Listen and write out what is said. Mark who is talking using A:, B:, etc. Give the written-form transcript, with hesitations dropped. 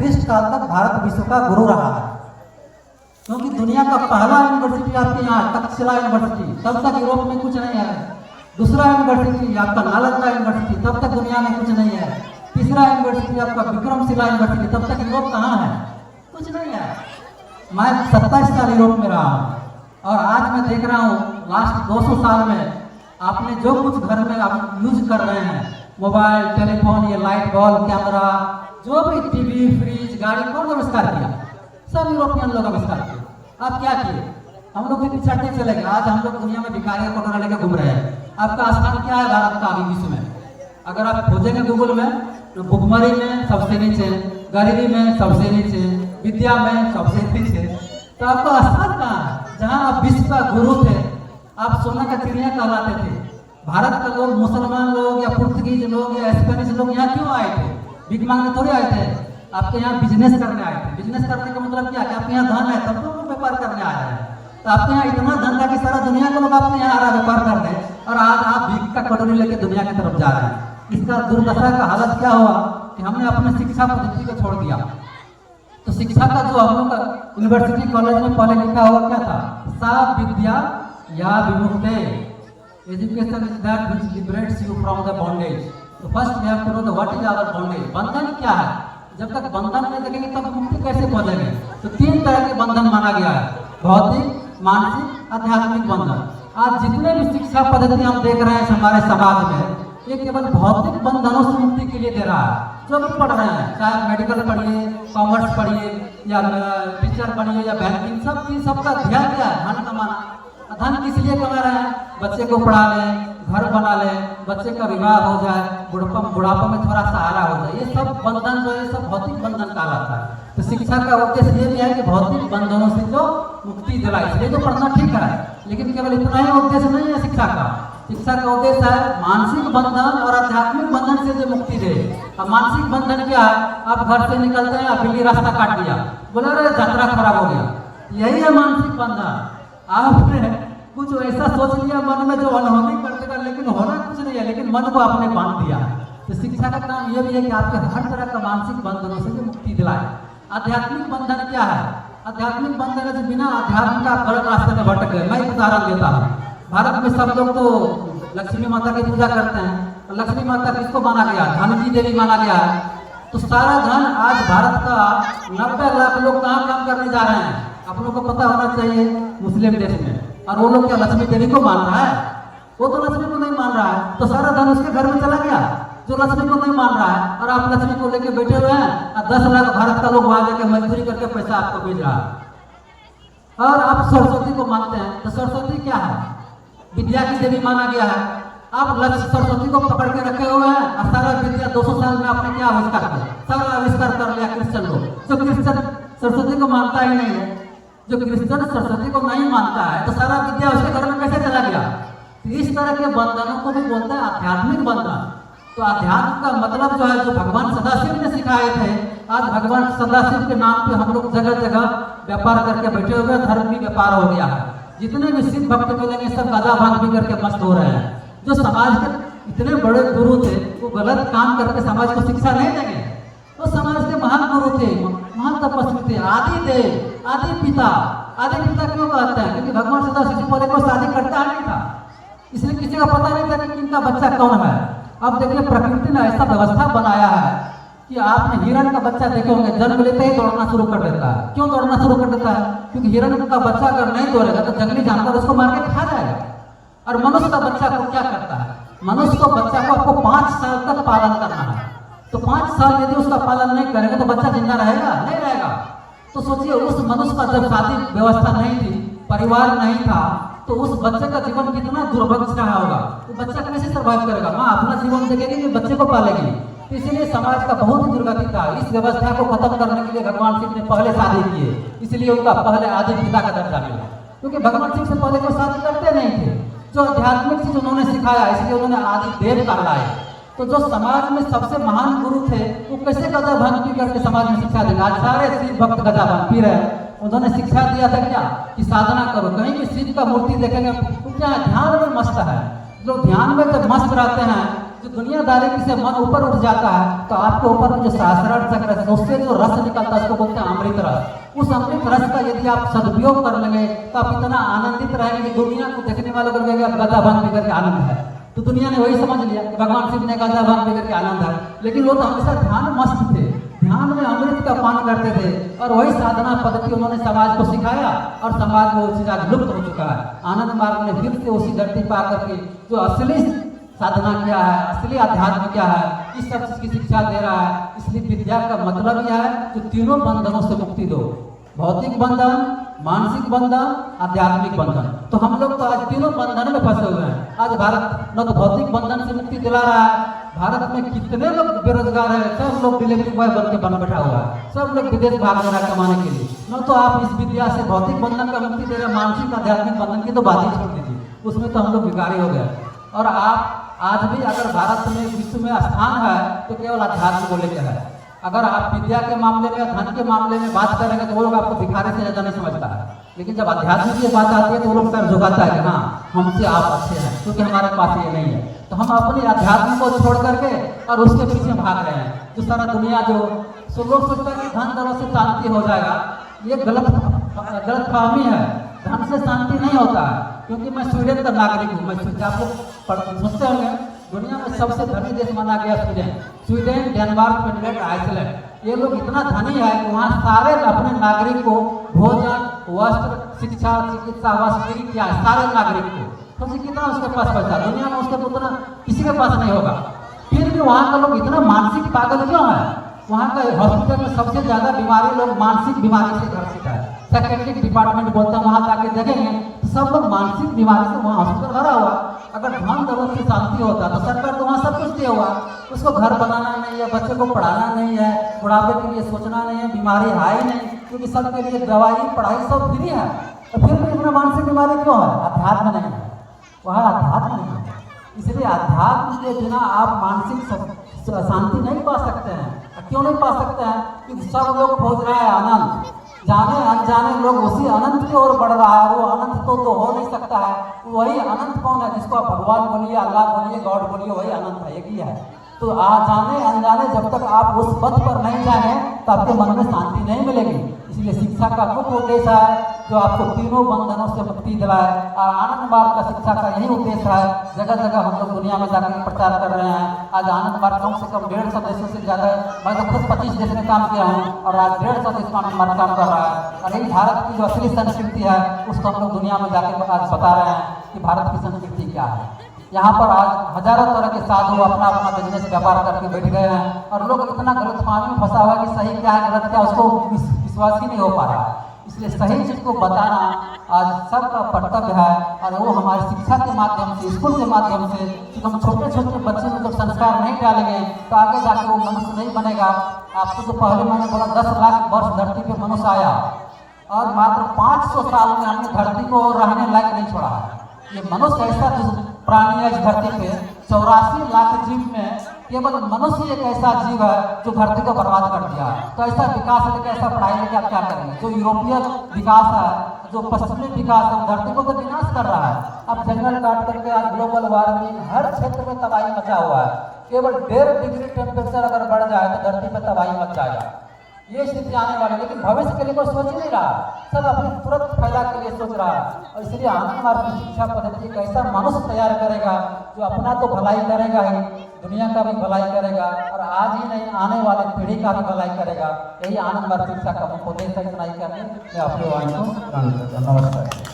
A: Buddhist काल तक भारत विश्व का गुरु रहा है, क्योंकि दुनिया का पहला यूनिवर्सिटी आपके यहाँ तक्षशिला यूनिवर्सिटी, तब तक यूरोप में कुछ नहीं है। दूसरा यूनिवर्सिटी आपका नालंदा यूनिवर्सिटी, तब तक दुनिया में कुछ नहीं है। तीसरा यूनिवर्सिटी आपका विक्रमशिला यूनिवर्सिटी, तब तक यूरोप कहाँ है, कुछ नहीं है। मैं 27 साल यूरोप में रहा हूँ और आज मैं देख रहा हूँ लास्ट 200 साल में आपने जो कुछ घर में आप यूज कर रहे हैं, मोबाइल, टेलीफोन, ये लाइट बल्ब, कैमरा, जो भी टीवी, फ्रिज, गाड़ी, कौन आविष्कार किया? सब यूरोपियन लोग आविष्कार किए। आप क्या किए? हम लोग भी पिछड़ते चले गए। आज हम लोग दुनिया में भिखारी कोटरा लेकर घूम रहे हैं। आपका स्थान क्या है भारत का अभी विश्व में? अगर आप खोजेंगे गूगल में तो भुखमरी में सबसे नीचे, गरीबी में सबसे नीचे, विद्या में सबसे नीचे, तो आपका स्थान कहाँ है? जहाँ आप विश्व का गुरु थे, आप सोना का चिड़िया कहलाते थे। भारत का लोग, मुसलमान लोग या पुर्तगीज लोग या स्पेनिश लोग यहाँ क्यों आए थे? भीख मांगने थोड़ी आए थे, आपके यहाँ बिजनेस करने आए थे। बिजनेस करने का मतलब क्या? कि आपके यहाँ धन है तब तो व्यापार करने आए हैं। तो आपके यहाँ इतना धन था कि सारा दुनिया के लोग आपके यहाँ आ रहा है व्यापार करने, और आज आप भीख का कटोरी लेके दुनिया की तरफ जा रहे हैं। इसका दुर्दशा का हालत क्या हुआ कि हमने अपने शिक्षा पद्धति को छोड़ दिया। तो शिक्षा का जो हम लोग का यूनिवर्सिटी कॉलेज में पहले लिखा हुआ क्या था? सा विद्या या विमुक्ते, education is that which liberates you from the bondage. तो first we have to know the what is our bondage. बंधन क्या है? जब तक बंधन नहीं देखेंगे तब मुक्ति कैसे पहुंचेंगे? तो 3 तरह के बंधन माना गया है, भौतिक, मानसिक, आध्यात्मिक बंधन। आज जितने भी शिक्षा पद्धति हम देख रहे हैं हमारे समाज में, ये केवल भौतिक बंधनों से मुक्ति के लिए दे रहा है। जो भी पढ़ रहे हैं, चाहे मेडिकल पढ़िए, कॉमर्स पढ़िए, या टीचर बनिए, या बैंकिंग, सब चीज, सबका ध्यान क्या है? धन कमाना। धन किस लिए कमा रहे हैं? बच्चे को पढ़ा लें, घर बना लें, बच्चे का विवाह हो जाए, बुढ़ापा में थोड़ा सहारा हो जाए। ये सब बंधन जो है, सब भौतिक बंधन कहलाता है। तो शिक्षा का उद्देश्य ये भी है कि भौतिक बंधनों से जो मुक्ति दिलाए, इसलिए तो पढ़ना ठीक है, लेकिन केवल इतना ही उद्देश्य नहीं है शिक्षा का। शिक्षा का उद्देश्य है मानसिक बंधन और आध्यात्मिक बंधन से जो मुक्ति दे। अब मानसिक बंधन क्या है? आप घर से निकलते हैं, आप बिल्ली रास्ता काट दिया, बोले अरे यात्रा खराब हो गया, यही है मानसिक बंधन। आपने कुछ ऐसा सोच लिया मन में जो अनहोनी कर देगा, लेकिन होना कुछ नहीं है, लेकिन मन को आपने बांध दिया। तो शिक्षा का काम यह भी है कि आपके हर तरह का मानसिक बंधनों से जो मुक्ति दिलाए। आध्यात्मिक बंधन क्या है? आध्यात्मिक बंधन है बिना अध्यात्म का गलत रास्ते में भटक गए। मैं एक उदाहरण देता हूँ। भारत में सब लोग तो लक्ष्मी माता की पूजा करते हैं। लक्ष्मी माता किसको माना गया? धन की देवी माना गया है। तो सारा धन आज भारत का 90 लाख लोग कहाँ काम करने जा रहे हैं? आप लोग को पता होना चाहिए, मुस्लिम देश में। और वो लोग क्या लक्ष्मी देवी को मान रहा है? वो तो लक्ष्मी को नहीं मान रहा है, तो सारा धन उसके घर में चला गया जो लक्ष्मी को नहीं मान रहा है। और आप लक्ष्मी को लेके बैठे हुए हैं और 10 लाख भारत का लोग वहां लेके मजदूरी करके पैसा आपको भेज रहा है। और आप सरस्वती को मानते हैं, तो सरस्वती क्या है? विद्या की देवी माना गया है। आप लक्ष्य सरस्वती को पकड़ के रखे हुए हैं और सारा विद्या 200 साल में आपने क्या आविष्कार किया? सारा आविष्कार कर लिया क्रिश्चियन लोग। जो क्रिश्चियन सरस्वती को मानता ही नहीं है, जो क्रिश्चियन सरस्वती को नहीं मानता है, तो सारा विद्या उसके घर में कैसे चला गया? तो इस तरह के बंधनों को भी बोलते हैं आध्यात्मिक बंधन। तो अध्यात्म का मतलब जो है, जो भगवान सदाशिव ने सिखाए थे, आज भगवान सदाशिव के नाम पे हम लोग जगह जगह व्यापार करके बैठे हुए, धर्म भी व्यापार हो गया है। जितने भी शिव भक्त मिलेंगे सब गाजा भांग भी करके मस्त हो रहे हैं। जो समाज के इतने बड़े गुरु थे, वो गलत काम करके समाज को शिक्षा नहीं देंगे। वो समाज के महान गुरु थे, महान तपस्वी थे, आदि देव, आदि पिता। आदि पिता क्यों कहते हैं? क्योंकि भगवान सदाशिव से पहले कोई शादी करता नहीं था, इसलिए किसी का पता नहीं था कि किनका बच्चा कौन है। अब देखिए, प्रकृति ने ऐसा व्यवस्था बनाया है कि आपने हिरण का बच्चा देखे होंगे, जन्म लेते ही दौड़ना शुरू कर देता है। क्यों दौड़ना शुरू कर देता है? क्योंकि हिरण का बच्चा अगर नहीं दौड़ेगा तो जंगली जानवर उसको मार के खा जाएगा। और मनुष्य का बच्चा को क्या करता है? मनुष्य को बच्चा को आपको 5 साल तक पालन करना है। तो 5 साल यदि उसका पालन नहीं करेगा तो बच्चा जिंदा रहेगा? नहीं रहेगा। तो सोचिए, उस मनुष्य का जब शादी व्यवस्था नहीं थी, परिवार नहीं था, तो उस बच्चे का जीवन कितना दुर्भक्ष रहा होगा। तो बच्चा कैसे सर्वाइव करेगा? माँ अपना जीवन देखेगी कि बच्चे को पालेगी। तो इसीलिए समाज का बहुत दुर्गति था। इस व्यवस्था को खत्म करने के लिए भगवान शिव ने पहले शादी किए, इसलिए उनका पहले आदि पिता का दर्जा मिला। क्योंकि भगवान शिव से पहले कोई शादी करते नहीं थे। जो आध्यात्मिक चीज उन्होंने सिखाया, इसलिए उन्होंने आदि देव कहलाए। तो जो समाज में सबसे महान गुरु थे, वो कैसे गजा भांग पी करके समाज में शिक्षा देंगे? आज सारे शिव भक्त गजा भांग पी रहे हैं। उन्होंने शिक्षा दिया था क्या? कि साधना करो। कहीं भी शिव का मूर्ति देखेंगे तो क्या ध्यान में मस्त है। लोग ध्यान में जब मस्त रहते हैं जो दुनियादारी से मन ऊपर उठ जाता है तो आपके ऊपर में जो सहस्रार चक्र है उससे जो रस निकलता है उसको बोलते हैं अमृत रस। उस अमृत रस का यदि आप सदुपयोग कर लेंगे तो आप इतना आनंदित रहेंगे कि दुनिया को देखने वालों को लगेगा गदा भांग पी करके आनंद है। तो दुनिया ने वही समझ लिया कि भगवान शिव ने गदा भांग पी करके आनंद है, लेकिन वो तो हमेशा ध्यान मस्त थे, ध्यान में अमृत का पान करते थे और वही साधना पद्धति उन्होंने समाज को सिखाया और समाज में वो चीज आज लुप्त हो चुका है। आनंद मार्ग ने फिर से उसी धरती पर आकर के जो असली साधना क्या है, असली अध्यात्म क्या है, इस सब चीज की शिक्षा दे रहा है। इसलिए विद्या का मतलब यह है कि तीनों बंधनों से मुक्ति दो, भौतिक बंधन, मानसिक बंधन, आध्यात्मिक बंधन। तो हम लोग तो आज तीनों बंधन में फंसे हुए हैं। आज भारत न तो भौतिक बंधन से मुक्ति दिला रहा है, भारत में कितने लोग बेरोजगार है, सब लोग डिलीवरी बॉय बन के बन बैठा हुआ है, सब लोग विदेश भाग रहा है कमाने के लिए। न तो आप इस विद्या से भौतिक बंधन का मुक्ति दे रहे हैं, मानसिक आध्यात्मिक बंधन की तो बात ही छोड़ दीजिए, उसमें तो हम लोग भिखारी हो गए। और आप आज भी अगर भारत में विश्व में स्थान है तो केवल अध्यात्म को लेकर है। अगर आप विद्या के मामले में, धन के मामले में बात करेंगे तो वो लोग आपको भिखारी से ज्यादा नहीं समझता है, लेकिन जब अध्यात्म की बात आती है तो वो लोग सर झुकाता है कि हाँ हमसे आप अच्छे हैं, क्योंकि हमारे पास ये नहीं है। तो हम अपने अध्यात्म को छोड़ करके और उसके पीछे भाग रहे हैं। जो सारा दुनिया जो लोग सोचता है कि धन दौलत से शांति हो जाएगा, ये गलत फहमी है। धन से शांति नहीं होता है, क्योंकि मैं स्वीडन का नागरिक हूँ। मैं आप लोग सोचते होंगे दुनिया में सबसे धनी देश माना गया स्वीडन, डेनमार्क, फिनलैंड, आइसलैंड। ये लोग इतना धनी है कि वहाँ सारे अपने नागरिक को भोजन, वस्त्र, शिक्षा, चिकित्सा, वस्त्र किया है सारे नागरिक को। तो कितना उसके पास पैसा, दुनिया में उसके उतना किसी के पास नहीं होगा। फिर भी वहाँ का लोग इतना मानसिक पागल क्यों है? वहाँ का हॉस्पिटल में सबसे ज्यादा बीमारी लोग मानसिक बीमारी से ग्रसित है। साइकेट्रिक डिपार्टमेंट बोलते हैं, वहाँ जाके देखेंगे तो सब लोग मानसिक बीमारी से वहाँ हॉस्पिटल भरा हुआ। अगर धन दौलत की शांति होता तो सरकार तो वहाँ सब कुछ दिया हुआ, उसको घर बनाना नहीं है, बच्चे को पढ़ाना नहीं है, बुढ़ापे के लिए सोचना नहीं है, बीमारी है ही नहीं, क्योंकि सबके लिए दवाई पढ़ाई सब फ्री है। तो फिर भी इतना मानसिक बीमारी क्यों है? अध्यात्म नहीं है, वहाँ अध्यात्म नहीं है। इसलिए अध्यात्म के बिना आप मानसिक शांति नहीं पा सकते हैं। क्यों नहीं पा सकते हैं? क्योंकि सब लोग खोज रहा है आनंद, जाने अनजाने लोग उसी अनंत की ओर बढ़ रहा है। वो अनंत तो हो नहीं सकता है। वही अनंत कौन है? जिसको आप भगवान बोलिए, अल्लाह बोलिए, गॉड बोलिए, वही अनंत है, एक ही है। तो जाने अनजाने जब तक आप उस पथ पर नहीं जाएंगे तो आपके मन में शांति नहीं मिलेगी। इसलिए शिक्षा का मुख्य उद्देश्य है जो आपको तीनों बंधनों से मुक्ति दिलाए। और आनंद मार्ग का शिक्षा का यही उद्देश्य है। जगह जगह हम लोग दुनिया में जाकर प्रचार कर रहे हैं। आज आनंद मार्ग कम से कम 150 देशों से ज़्यादा, मैं तो खुद 25 देश में काम किया हूँ और आज 150 देश में आनंद मार्ग काम कर रहा है। और यही भारत की जो असली संस्कृति है उसको हम लोग दुनिया में जाकर आज बता रहे हैं कि भारत की संस्कृति क्या है। यहाँ पर आज हजारों तरह के साधु अपना अपना बिजनेस व्यापार करके बैठ गए हैं और लोग इतना गलतफहमी में फंसा हुआ है कि सही क्या है गलत क्या उसको विश्वास ही नहीं हो पा रहा है। इसलिए सही चीज को बताना आज सबका कर्तव्य है। और वो हमारी शिक्षा के माध्यम से, स्कूल के माध्यम से, कि हम छोटे छोटे बच्चे में जब संस्कार नहीं डालेंगे तो आगे जाके वो मनुष्य नहीं बनेगा। आपको तो पहले मैंने बोला 10 लाख वर्ष धरती पे मनुष्य आया और मात्र 500 साल में हमने धरती को रहने लायक नहीं छोड़ा है। ये मनुष्य ऐसा प्राणी है इस धरती पे, 84 लाख जीव में केवल मनुष्य एक ऐसा जीव है जो धरती को बर्बाद कर दिया है। तो ऐसा विकास लेके, ऐसा पढ़ाई लेके आप क्या करेंगे? जो यूरोपीय विकास है, जो पश्चिमी विकास है, धरती को तो विनाश कर रहा है। अब जंगल काट करके आज ग्लोबल वार्मिंग हर क्षेत्र में तबाही मचा हुआ है। केवल 1.5 डिग्री टेम्परेचर अगर बढ़ जाए तो धरती पर तबाही मच जाएगा। ये स्थिति आने वाली, लेकिन भविष्य के लिए कोई सोच ही नहीं रहा, सब अपने तुरंत फायदा के लिए सोच रहा है। और इसलिए आनंद मार्ग की शिक्षा पद्धति एक ऐसा मनुष्य तैयार करेगा जो अपना तो भलाई करेगा ही, दुनिया का भी भलाई करेगा और आज ही नहीं आने वाले पीढ़ी का भी भलाई करेगा। यही आनंद मार्ग शिक्षा का मुख्य उद्देश्य है। इतना ही करके मैं अपने वाणी को नमस्कार।